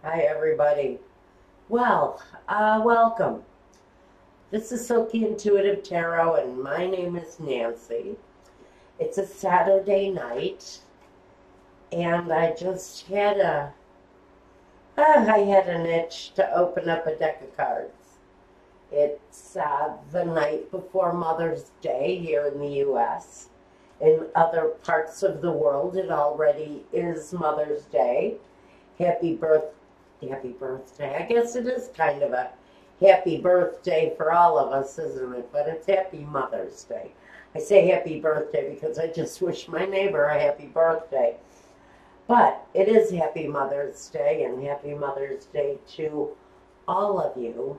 Hi, everybody. Welcome. This is Silky Intuitive Tarot, and my name is Nancy. It's a Saturday night, and I had an itch to open up a deck of cards. It's the night before Mother's Day here in the U.S. In other parts of the world, it already is Mother's Day. Happy birthday. I guess it is kind of a happy birthday for all of us, isn't it? But it's Happy Mother's Day. I say happy birthday because I just wish my neighbor a happy birthday. But it is Happy Mother's Day, and Happy Mother's Day to all of you.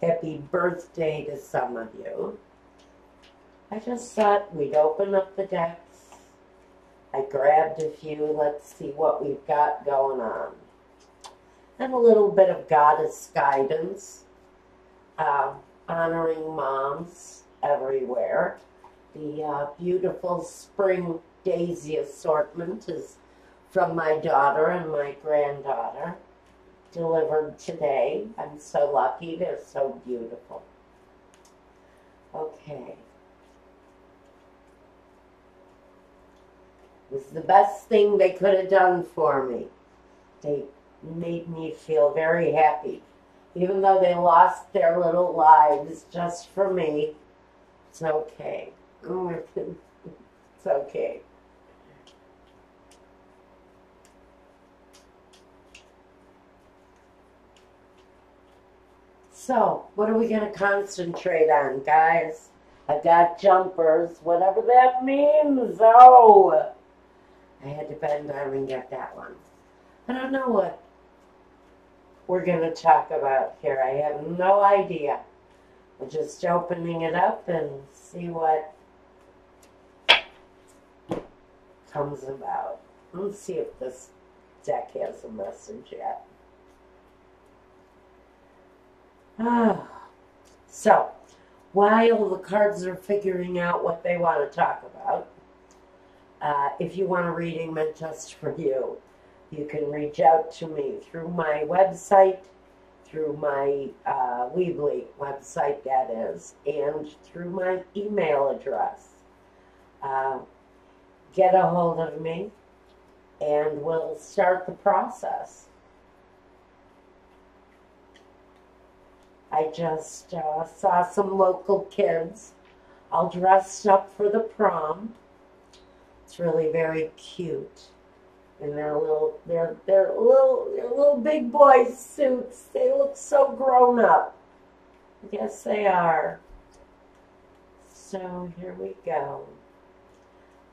Happy birthday to some of you. I just thought we'd open up the decks. I grabbed a few. Let's see what we've got going on. And a little bit of goddess guidance, honoring moms everywhere. The beautiful spring daisy assortment is from my daughter and my granddaughter, delivered today. I'm so lucky. They're so beautiful. Okay. It was the best thing they could have done for me. They made me feel very happy. Even though they lost their little lives just for me, it's okay. It's okay. So, what are we going to concentrate on, guys? I got jumpers, whatever that means. Oh, I had to bend down and get that one. I don't know what we're going to talk about here. I have no idea. We're just opening it up and see what comes about. Let's see if this deck has a message yet. So, while the cards are figuring out what they want to talk about, if you want a reading meant just for you, you can reach out to me through my website, through my Weebly website, that is, and through my email address. Get a hold of me, and we'll start the process. I just saw some local kids all dressed up for the prom. It's really very cute. And they're little big boy suits. They look so grown up. Yes, they are. So here we go.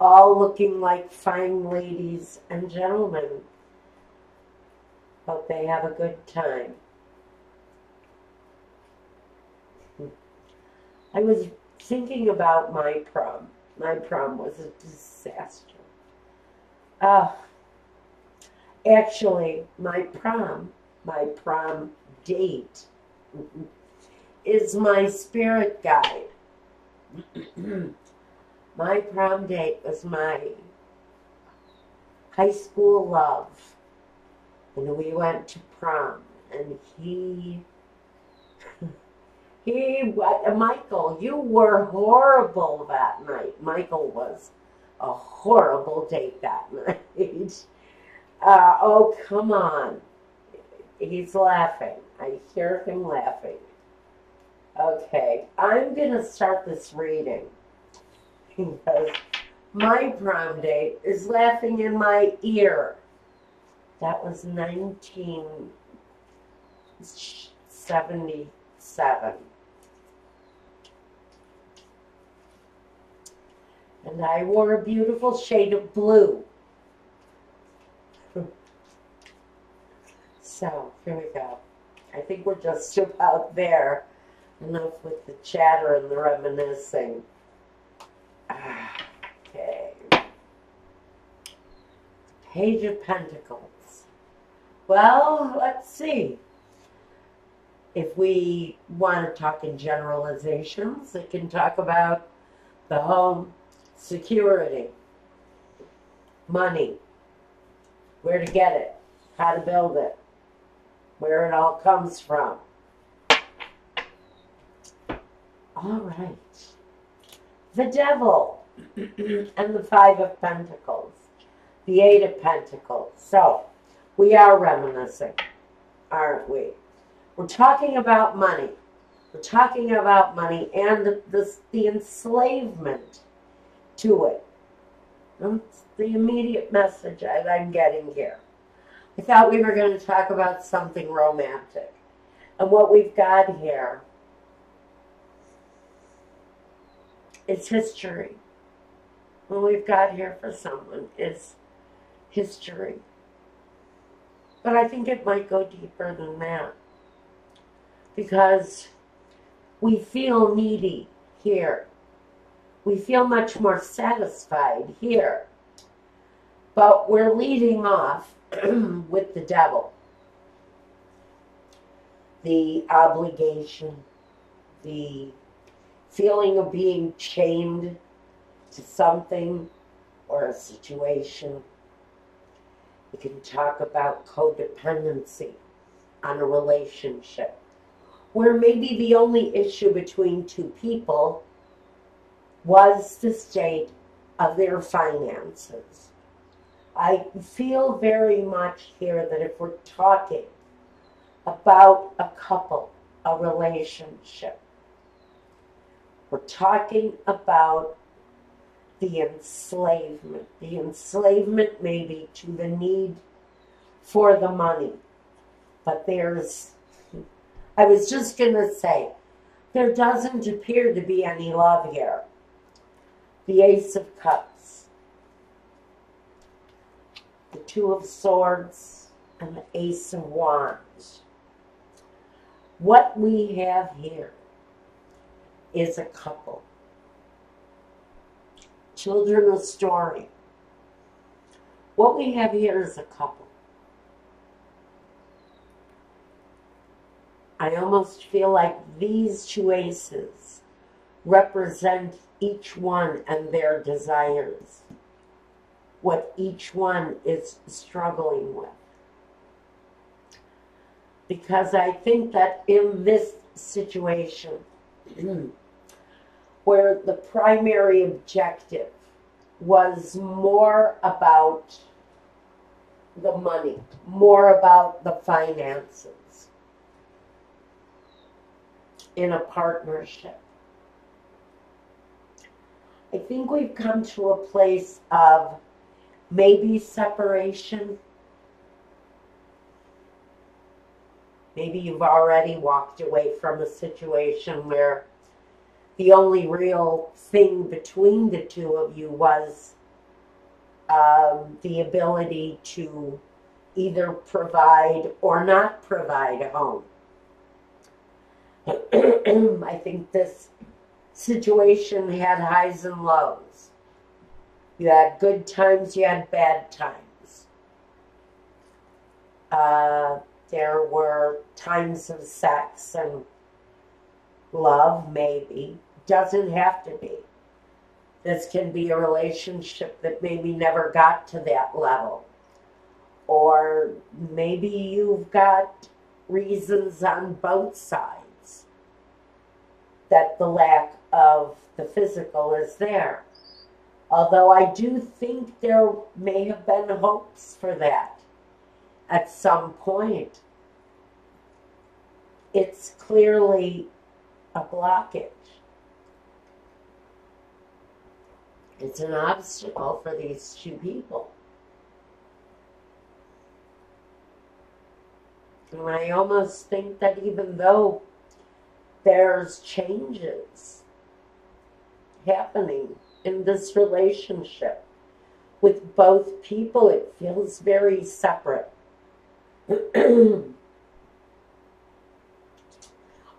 All looking like fine ladies and gentlemen. Hope they have a good time. I was thinking about my prom. My prom was a disaster. Actually, my prom date is my spirit guide. My prom date was my high school love. And we went to prom. And Michael, you were horrible that night. Michael was a horrible date that night. Oh, come on. He's laughing. I hear him laughing. Okay, I'm going to start this reading because my prom date is laughing in my ear. That was 1977. And I wore a beautiful shade of blue. So, here we go. I think we're just about there. Enough with the chatter and the reminiscing. Okay. Page of Pentacles. Well, let's see. If we want to talk in generalizations, it can talk about the home, security, money, where to get it, how to build it. where it all comes from. All right. The Devil and the Five of Pentacles, the Eight of Pentacles. So, we are reminiscing, aren't we? We're talking about money. We're talking about money and the enslavement to it. That's the immediate message I'm getting here. I thought we were going to talk about something romantic. And what we've got here is history. What we've got here for someone is history. But I think it might go deeper than that. Because we feel needy here. We feel much more satisfied here. But we're leading off with the Devil. The obligation, the feeling of being chained to something or a situation. We can talk about codependency on a relationship, where maybe the only issue between two people was the state of their finances. I feel very much here that if we're talking about a couple, a relationship, we're talking about the enslavement maybe to the need for the money. But I was just going to say, there doesn't appear to be any love here. The Ace of Cups, the Two of Swords, and the Ace of Wands. What we have here is a couple. Children of story. What we have here is a couple. I almost feel like these two aces represent each one and their desires, what each one is struggling with. Because I think that in this situation, where the primary objective was more about the money, more about the finances in a partnership, I think we've come to a place of maybe separation. Maybe you've already walked away from a situation where the only real thing between the two of you was the ability to either provide or not provide a home. I think this situation had highs and lows. You had good times, you had bad times. There were times of sex and love, maybe. Doesn't have to be. This can be a relationship that maybe never got to that level. Or maybe you've got reasons on both sides that the lack of the physical is there. Although I do think there may have been hopes for that at some point. It's clearly a blockage. It's an obstacle for these two people. And I almost think that even though there's changes happening in this relationship with both people, it feels very separate.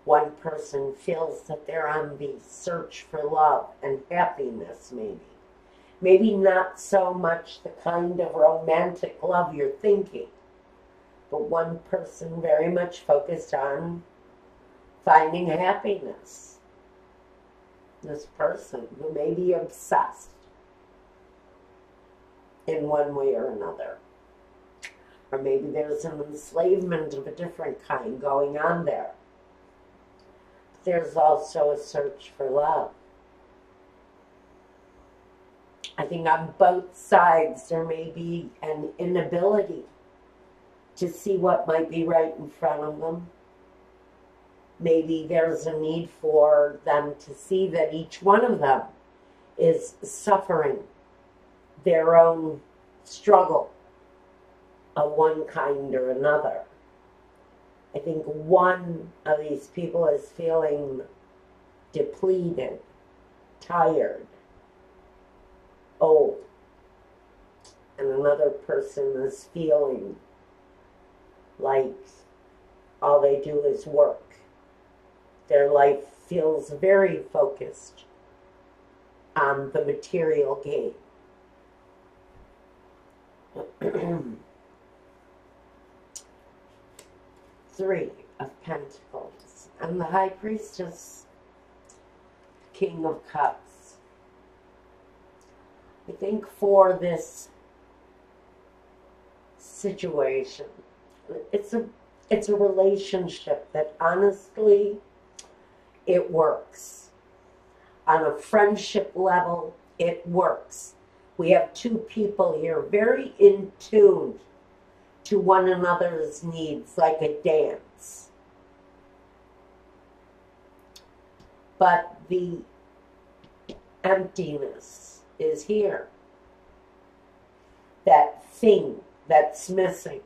One person feels that they're on the search for love and happiness, maybe. Maybe not so much the kind of romantic love you're thinking, but one person very much focused on finding happiness. This person who may be obsessed in one way or another. Or maybe there's an enslavement of a different kind going on there. But there's also a search for love. I think on both sides there may be an inability to see what might be right in front of them. Maybe there's a need for them to see that each one of them is suffering their own struggle of one kind or another. I think one of these people is feeling depleted, tired, old, and another person is feeling like all they do is work. Their life feels very focused on the material gain. Three of Pentacles. And the High Priestess, King of Cups. I think for this situation, it's a relationship that honestly, it works. On a friendship level, it works. We have two people here very in tune to one another's needs, like a dance. But the emptiness is here. That thing that's missing,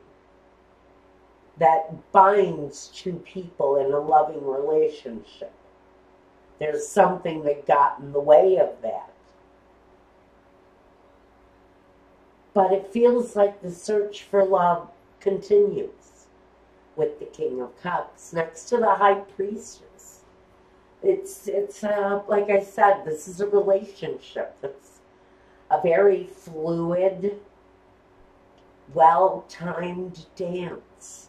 that binds two people in a loving relationship. There's something that got in the way of that. But it feels like the search for love continues with the King of Cups next to the High Priestess. It's like I said, this is a relationship that's a very fluid, well-timed dance.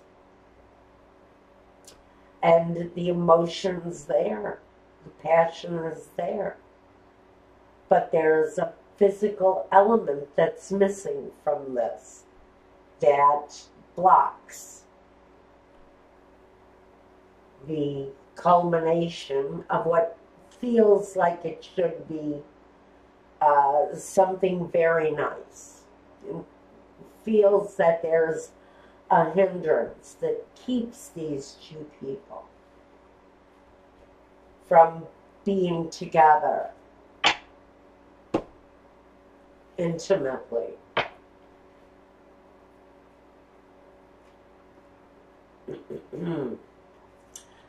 And the emotion's there. The passion is there. But there's a physical element that's missing from this that blocks the culmination of what feels like it should be something very nice. It feels that there's a hindrance that keeps these two people from being together intimately.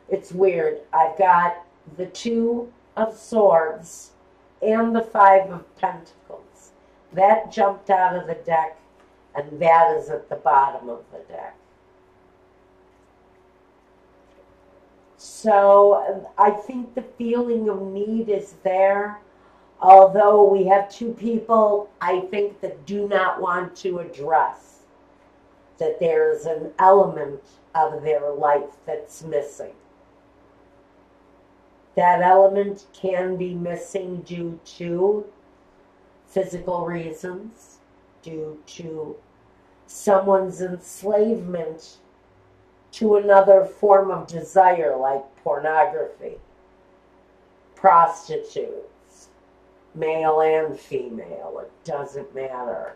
It's weird. I've got the Two of Swords and the Five of Pentacles. That jumped out of the deck, and that is at the bottom of the deck. So I think the feeling of need is there. Although we have two people, I think, that do not want to address that there's an element of their life that's missing. That element can be missing due to physical reasons, due to someone's enslavement to another form of desire like pornography, prostitutes, male and female, it doesn't matter.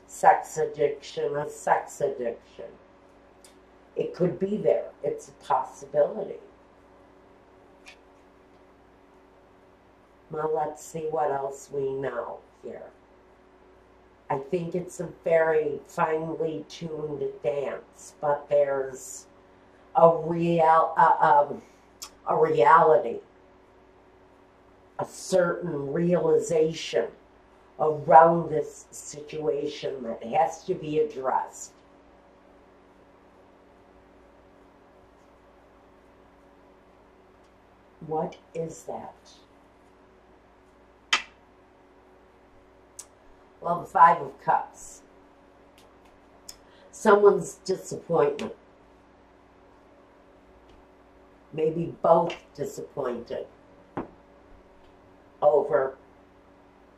Sex addiction, a sex addiction. It could be there. It's a possibility. Well, let's see what else we know here. I think it's a very finely tuned dance, but there's a reality, a certain realization around this situation that has to be addressed. What is that? Well, the Five of Cups. Someone's disappointment. Maybe both disappointed over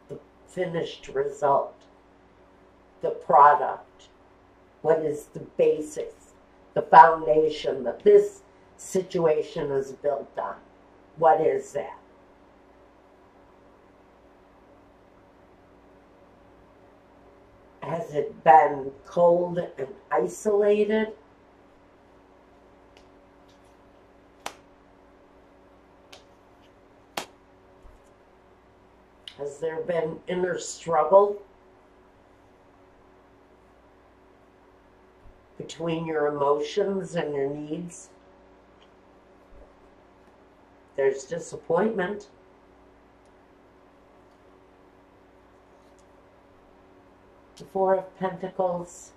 the finished result, the product, What is the basics, the foundation that this situation is built on? What is that? Has it been cold and isolated? Has there been inner struggle between your emotions and your needs? There's disappointment. The Four of Pentacles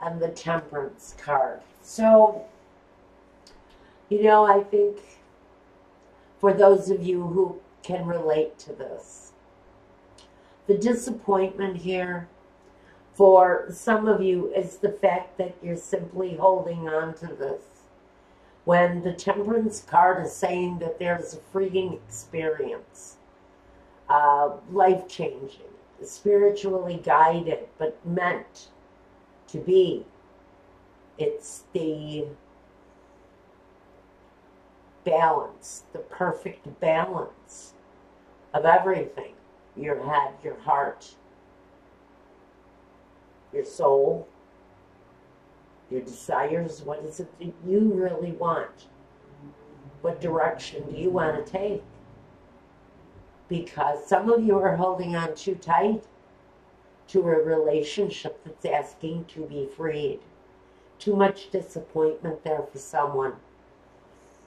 and the Temperance card. So, you know, I think for those of you who can relate to this, the disappointment here for some of you is the fact that you're simply holding on to this. When the Temperance card is saying that there's a freeing experience, life-changing, spiritually guided, but meant to be. It's the balance, the perfect balance of everything. Your head, your heart, your soul, your desires. What is it that you really want? What direction do you want to take? Because some of you are holding on too tight to a relationship that's asking to be freed. Too much disappointment there for someone.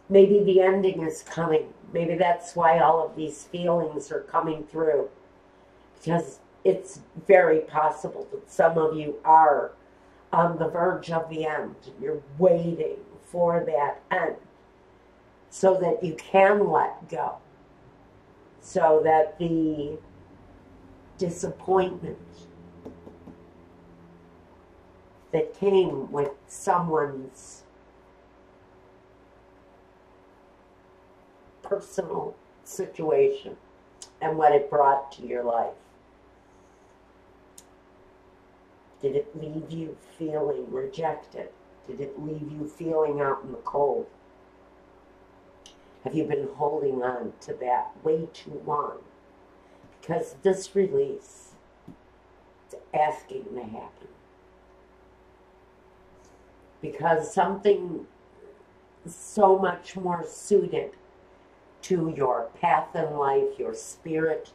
Maybe the ending is coming. Maybe that's why all of these feelings are coming through. Because it's very possible that some of you are on the verge of the end. You're waiting for that end so that you can let go. So that the disappointment that came with someone's personal situation and what it brought to your life. Did it leave you feeling rejected? Did it leave you feeling out in the cold? Have you been holding on to that way too long? Because this release is asking to happen. Because something so much more suited to your path in life, your spirit,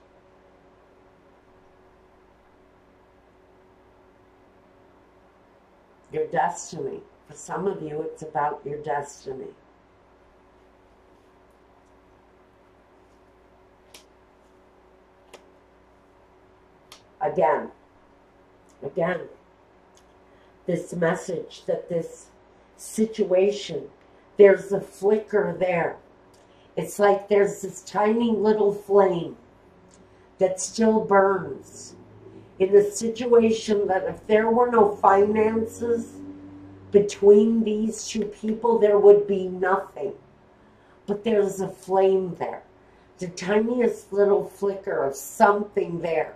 your destiny. For some of you, it's about your destiny. Again, this message that this situation, there's a flicker there. It's like there's this tiny little flame that still burns in a situation that if there were no finances between these two people, there would be nothing. But there's a flame there. The tiniest little flicker of something there.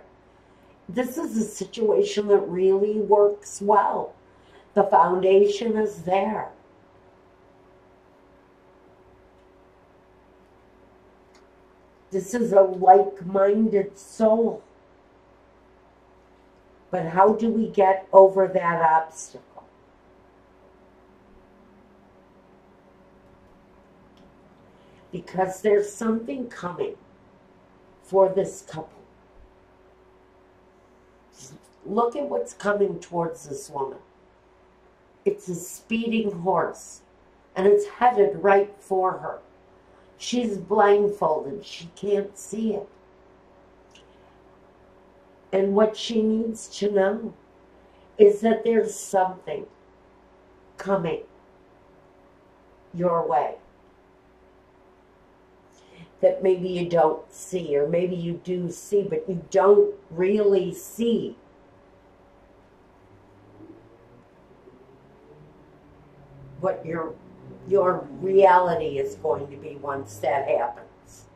This is a situation that really works well. The foundation is there. This is a like-minded soul. But how do we get over that obstacle? Because there's something coming for this couple. Look at what's coming towards this woman. It's a speeding horse, and it's headed right for her. She's blindfolded. She can't see it. And what she needs to know is that there's something coming your way that maybe you don't see, or maybe you do see, but you don't really see. What your reality is going to be once that happens.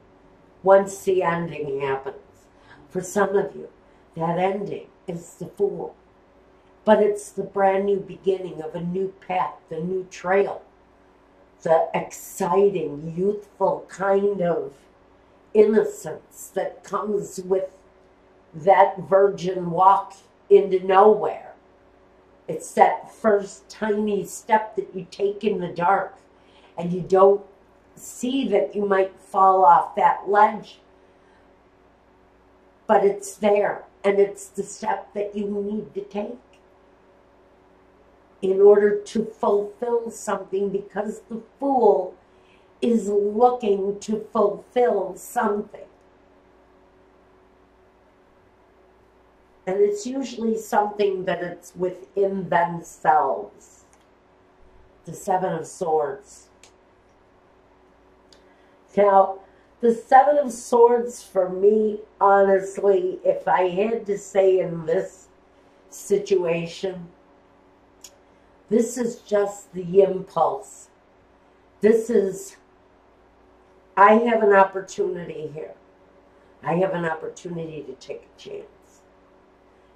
Once the ending happens. For some of you, that ending is the Fool. but it's the brand new beginning of a new path, the new trail, the exciting, youthful kind of innocence that comes with that virgin walk into nowhere. It's that first tiny step that you take in the dark, and you don't see that you might fall off that ledge, but it's there, and it's the step that you need to take in order to fulfill something, because the fool is looking to fulfill something. And it's usually something that it's within themselves. The Seven of Swords. Now, the Seven of Swords for me, honestly, if I had to say in this situation, this is just the impulse. This is, I have an opportunity here. I have an opportunity to take a chance.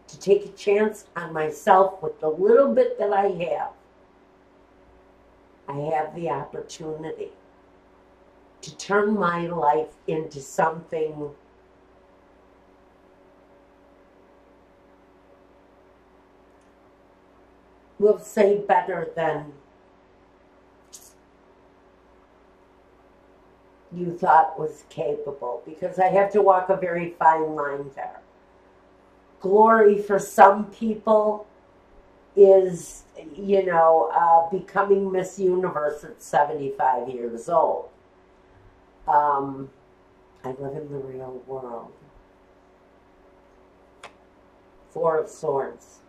To take a chance on myself with the little bit that I have. I have the opportunity to turn my life into something we'll say better than you thought was capable, because I have to walk a very fine line there. Glory for some people is, you know, becoming Miss Universe at 75 years old. I live in the real world. Four of Swords.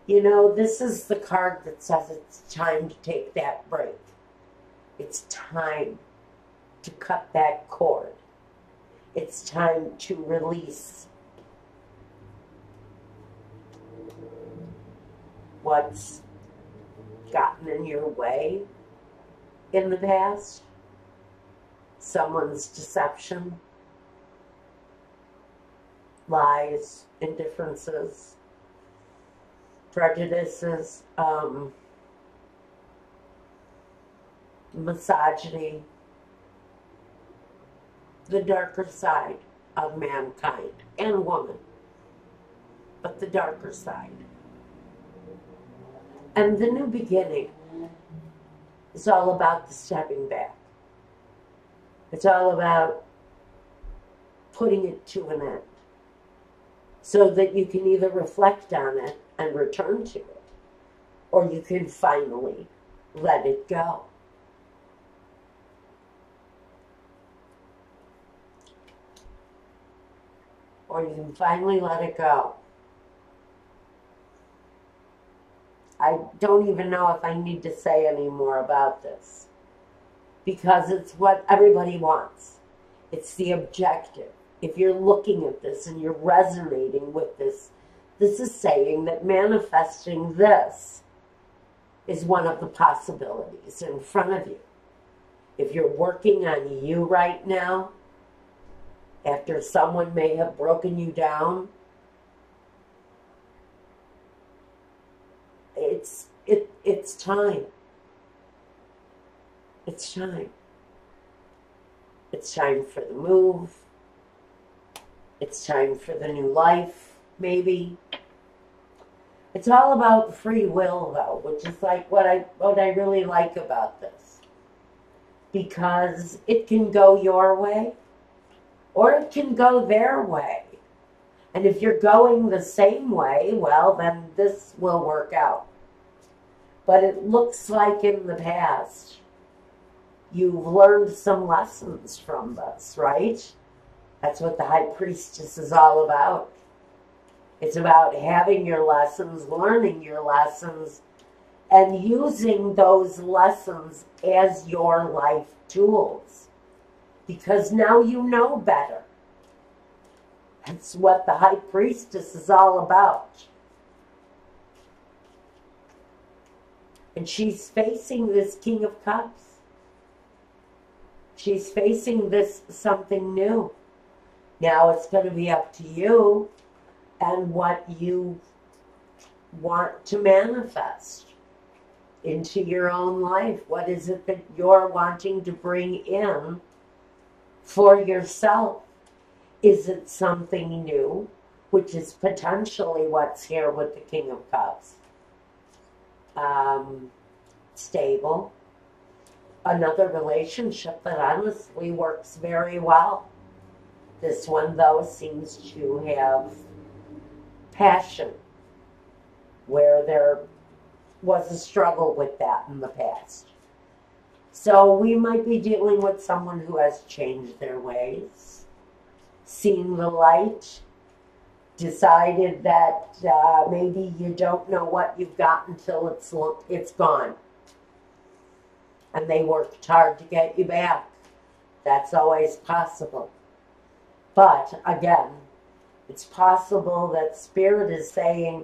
You know, this is the card that says it's time to take that break. It's time to cut that cord. It's time to release what's gotten in your way in the past. Someone's deception, lies, indifferences, prejudices, misogyny, the darker side of mankind and woman, but the darker side. And the new beginning is all about the stepping back. It's all about putting it to an end so that you can either reflect on it and return to it, or you can finally let it go. Or you can finally let it go. I don't even know if I need to say any more about this, because it's what everybody wants. It's the objective. If you're looking at this and you're resonating with this, this is saying that manifesting this is one of the possibilities in front of you. If you're working on you right now, after someone may have broken you down, it's time. It's time. It's time for the move. It's time for the new life, maybe. It's all about free will, though, which is like what I really like about this. Because it can go your way, or it can go their way. And if you're going the same way, well, then this will work out. But it looks like in the past, you've learned some lessons from this, right? That's what the High Priestess is all about. It's about having your lessons, learning your lessons, and using those lessons as your life tools. Because now you know better. That's what the High Priestess is all about. And she's facing this King of Cups. She's facing something new. Now it's going to be up to you and what you want to manifest into your own life. What is it that you're wanting to bring in for yourself? Is it something new, which is potentially what's here with the King of Cups? Stable. Another relationship that honestly works very well. This one, though, seems to have passion, where there was a struggle with that in the past. So we might be dealing with someone who has changed their ways, seen the light, decided that maybe you don't know what you've got until it's gone. And they worked hard to get you back. That's always possible. But again, it's possible that Spirit is saying,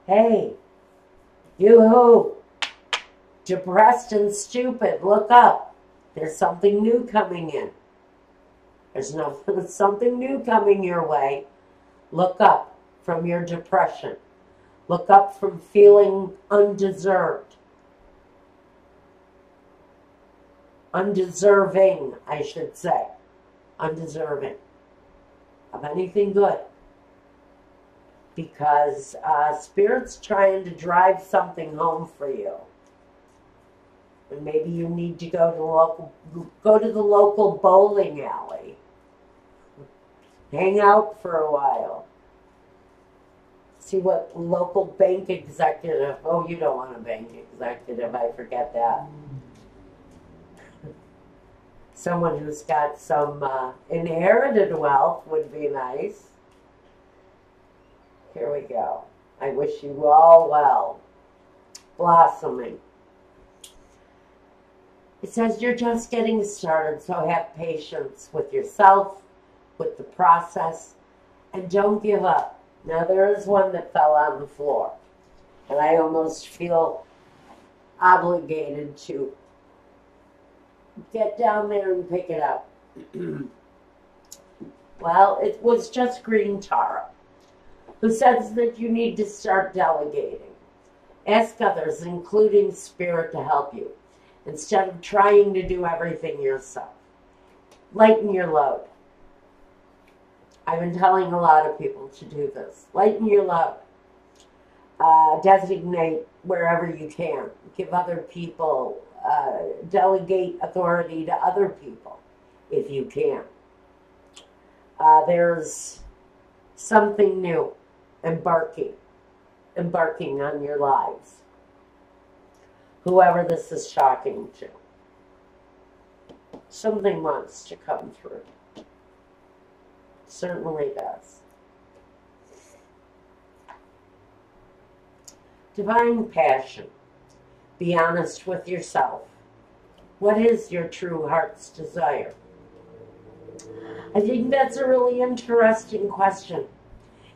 hey, you depressed and stupid, look up. There's something new coming in. There's something new coming your way. Look up from your depression. Look up from feeling undeserved. Undeserving, I should say. Undeserving of anything good. Because Spirit's trying to drive something home for you. And maybe you need to go to the local bowling alley. Hang out for a while. See what local bank executive, oh, you don't want a bank executive, I forget that. Someone who's got some inherited wealth would be nice. Here we go. I wish you all well. Blossoming. It says you're just getting started, so have patience with yourself, with the process, and don't give up. Now, there is one that fell on the floor, and I almost feel obligated to get down there and pick it up. Well, it was just Green Tara, who says that you need to start delegating. Ask others, including Spirit, to help you, instead of trying to do everything yourself. Lighten your load. I've been telling a lot of people to do this. Lighten your load. Designate wherever you can. Give other people, delegate authority to other people if you can. There's something new embarking on your lives. Whoever this is shocking to. Something wants to come through. Certainly does. Divine passion. Be honest with yourself. What is your true heart's desire? I think that's a really interesting question,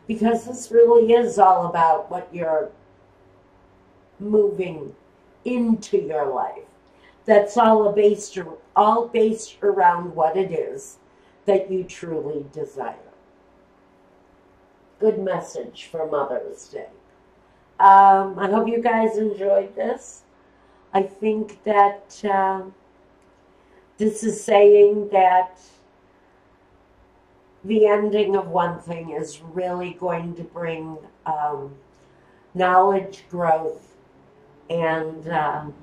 because this really is all about what you're moving into your life. That's all based around what it is that you truly desire. Good message for Mother's Day. I hope you guys enjoyed this. I think that this is saying that the ending of one thing is really going to bring knowledge, growth, and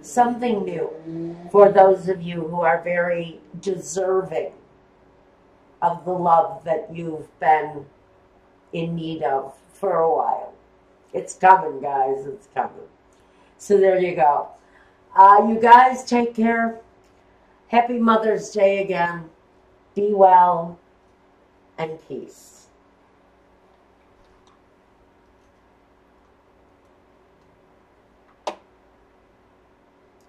something new for those of you who are very deserving of the love that you've been in need of for a while. It's coming, guys. It's coming. So there you go. You guys take care. Happy Mother's Day again. Be well and peace.